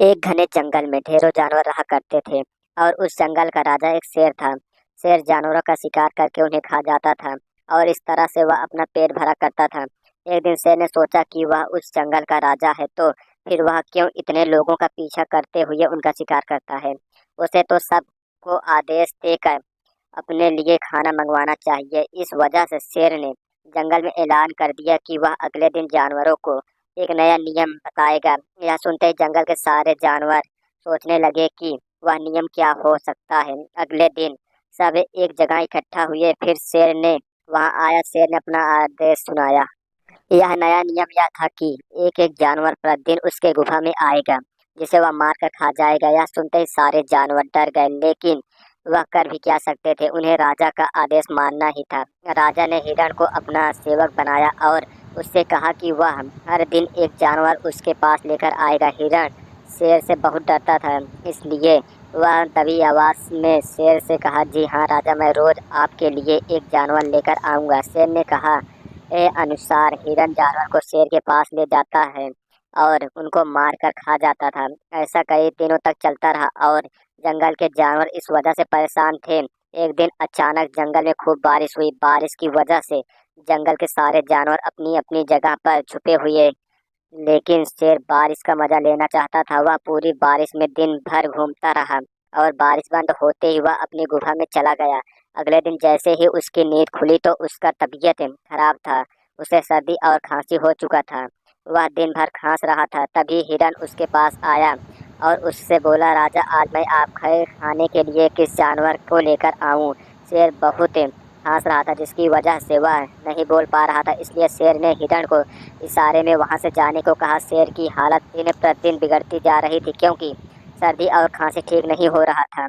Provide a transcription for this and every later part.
एक घने जंगल में ढेरों जानवर रहा करते थे और उस जंगल का राजा एक शेर था। शेर जानवरों का शिकार करके उन्हें खा जाता था और इस तरह से वह अपना पेट भरा करता था। एक दिन शेर ने सोचा कि वह उस जंगल का राजा है तो फिर वह क्यों इतने लोगों का पीछा करते हुए उनका शिकार करता है। उसे तो सबको आदेश देकर अपने लिए खाना मंगवाना चाहिए। इस वजह से शेर ने जंगल में ऐलान कर दिया कि वह अगले दिन जानवरों को एक नया नियम बताएगा। यह सुनते ही जंगल के सारे जानवर सोचने लगे कि वह नियम क्या हो सकता है। अगले दिन सब एक जगह इकट्ठा हुए। फिर शेर ने वहां आया। शेर ने अपना आदेश सुनाया। यह नया नियम यह था कि एक एक जानवर प्रतिदिन उसके गुफा में आएगा जिसे वह मार कर खा जाएगा। यह सुनते ही सारे जानवर डर गए, लेकिन वह कर भी क्या सकते थे। उन्हें राजा का आदेश मानना ही था। राजा ने हिरण को अपना सेवक बनाया और उससे कहा कि वह हर दिन एक जानवर उसके पास लेकर आएगा। हिरण शेर से बहुत डरता था, इसलिए वह तभी आवाज में शेर से कहा, जी हाँ राजा, मैं रोज आपके लिए एक जानवर लेकर आऊंगा। शेर ने कहा अनुसार हिरण जानवर को शेर के पास ले जाता है और उनको मार कर खा जाता था। ऐसा कई दिनों तक चलता रहा और जंगल के जानवर इस वजह से परेशान थे। एक दिन अचानक जंगल में खूब बारिश हुई। बारिश की वजह से जंगल के सारे जानवर अपनी अपनी जगह पर छुपे हुए, लेकिन शेर बारिश का मजा लेना चाहता था। वह पूरी बारिश में दिन भर घूमता रहा और बारिश बंद होते ही वह अपनी गुफा में चला गया। अगले दिन जैसे ही उसकी नींद खुली तो उसका तबीयत खराब था। उसे सर्दी और खांसी हो चुका था। वह दिन भर खांस रहा था। तभी हिरन उसके पास आया और उससे बोला, राजा, आज मैं आपके खाने के लिए किस जानवर को लेकर आऊं। शेर बहुत खांस रहा था, जिसकी वजह से वह नहीं बोल पा रहा था। इसलिए शेर ने हिरण को इशारे में वहां से जाने को कहा। शेर की हालत दिन प्रतिदिन बिगड़ती जा रही थी क्योंकि सर्दी और खांसी ठीक नहीं हो रहा था।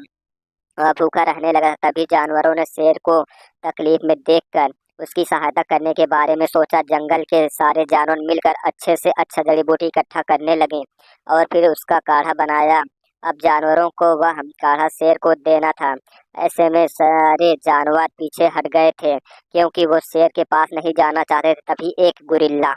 वह भूखा रहने लगा। तभी जानवरों ने शेर को तकलीफ में देखकर उसकी सहायता करने के बारे में सोचा। जंगल के सारे जानवर मिलकर अच्छे से अच्छा जड़ी बूटी इकट्ठा करने लगे और फिर उसका काढ़ा बनाया। अब जानवरों को वह काढ़ा शेर को देना था। ऐसे में सारे जानवर पीछे हट गए थे क्योंकि वो शेर के पास नहीं जाना चाहते थे। तभी एक गुरिल्ला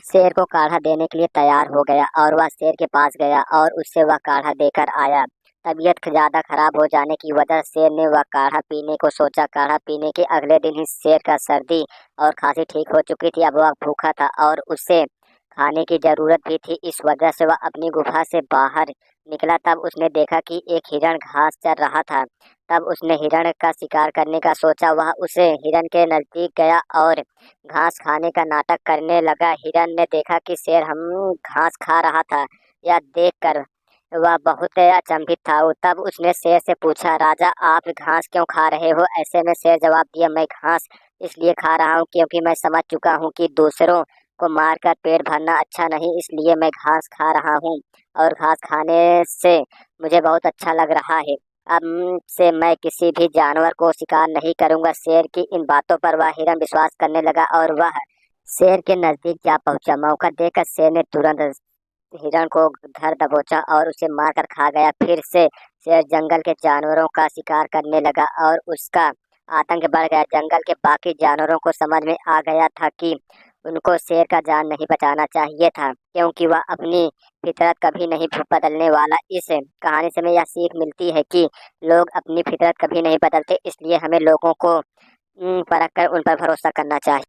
शेर को काढ़ा देने के लिए तैयार हो गया और वह शेर के पास गया और उससे वह काढ़ा देकर आया। तबीयत ज़्यादा खराब हो जाने की वजह शेर ने वह काढ़ा पीने को सोचा। काढ़ा पीने के अगले दिन ही शेर का सर्दी और खांसी ठीक हो चुकी थी। अब वह भूखा था और उसे खाने की जरूरत भी थी। इस वजह से वह अपनी गुफा से बाहर निकला। तब उसने देखा कि एक हिरण घास चर रहा था। तब उसने हिरण का शिकार करने का सोचा। वह उसे हिरण के नजदीक गया और घास खाने का नाटक करने लगा। हिरण ने देखा कि शेर हम घास खा रहा था। यह देखकर वह बहुत अचंभित था। तब उसने शेर से पूछा, राजा, आप घास क्यों खा रहे हो। ऐसे में शेर जवाब दिया, मैं घास इसलिए खा रहा हूँ क्योंकि मैं समझ चुका हूँ कि दूसरों को मारकर पेट भरना अच्छा नहीं, इसलिए मैं घास खा रहा हूँ और घास खाने से मुझे बहुत अच्छा लग रहा है। अब से मैं किसी भी जानवर को शिकार नहीं करूंगा। शेर की इन बातों पर वह हिरण विश्वास करने लगा और वह शेर के नजदीक जा पहुंचा। मौका देखकर शेर ने तुरंत हिरण को धर दबोचा और उसे मारकर खा गया। फिर से शेर जंगल के जानवरों का शिकार करने लगा और उसका आतंक बढ़ गया। जंगल के बाकी जानवरों को समझ में आ गया था कि उनको शेर का जान नहीं बचाना चाहिए था क्योंकि वह अपनी फितरत कभी नहीं बदलने वाला। इस कहानी से हमें यह सीख मिलती है कि लोग अपनी फितरत कभी नहीं बदलते, इसलिए हमें लोगों को परख कर उन पर भरोसा करना चाहिए।